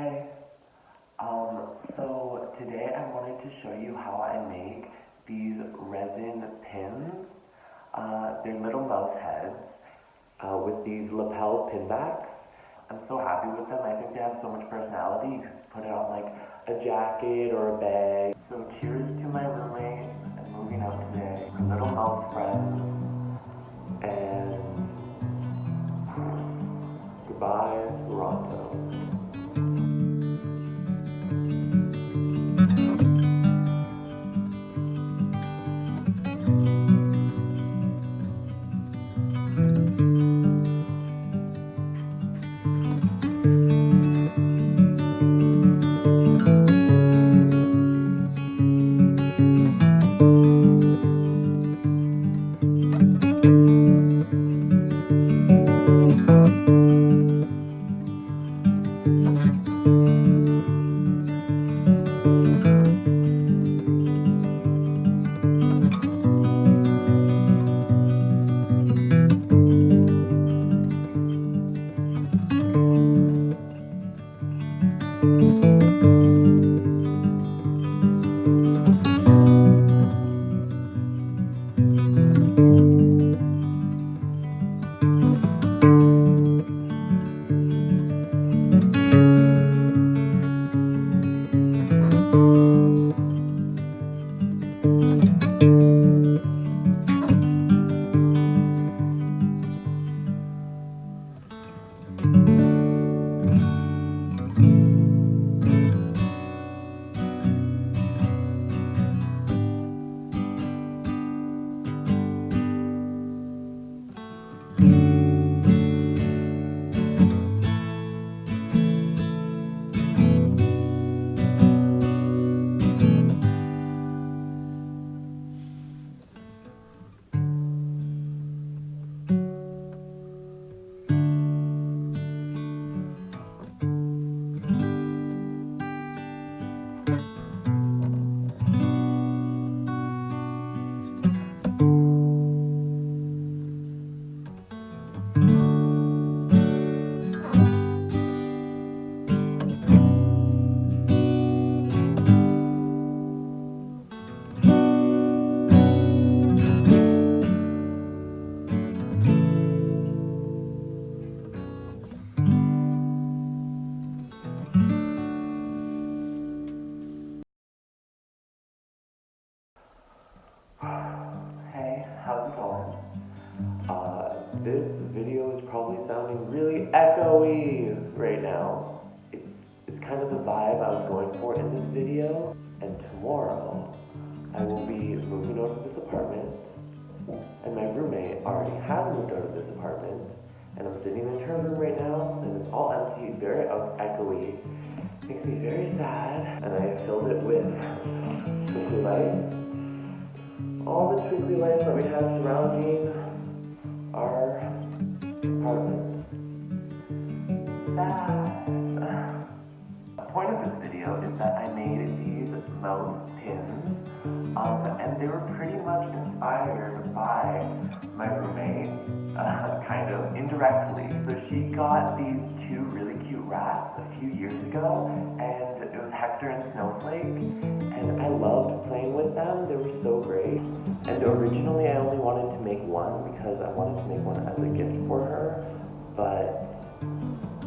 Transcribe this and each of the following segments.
Hey, so today I wanted to show you how I make these resin pins. They're little mouse heads with these lapel pin backs. I'm so happy with them. I think they have so much personality. You can put it on like a jacket or a bag. So cheers to my roommate and moving out today. My little mouse friends. And goodbye, Toronto. Hey, how's it going? This video is probably sounding really echoey right now. It's kind of the vibe I was going for in this video. And tomorrow, I will be moving out of this apartment. And my roommate already has moved out of this apartment. And I'm sitting in her room right now, and it's all empty, very echoey. Makes me very sad. And I filled it with Socialize. All the twinkly lights that we have surrounding our apartment. The point of this video is that I made these mouse pins, and they were pretty much inspired by my roommate, kind of indirectly. So she got these two really cute rats a few years ago, and it was Hector and Snowflake, and I loved playing with them. They were so great. And originally I only wanted to make one because I wanted to make one as a gift for her, but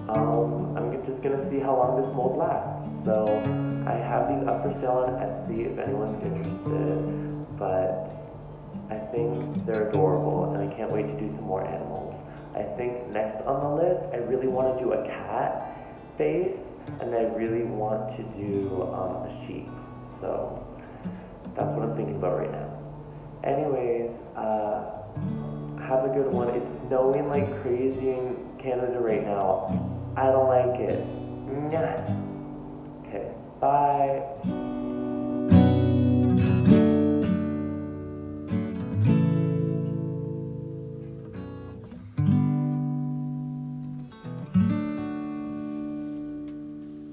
I'm just gonna see how long this mold lasts. So I have these up for sale on Etsy if anyone's interested, but I think they're adorable and I can't wait to do some more animals. I think next on the list, I really want to do a cat face, and I really want to do a sheep. So that's what I'm thinking about right now. Anyways, have a good one. It's snowing like crazy in Canada right now. I don't like it. Mwah.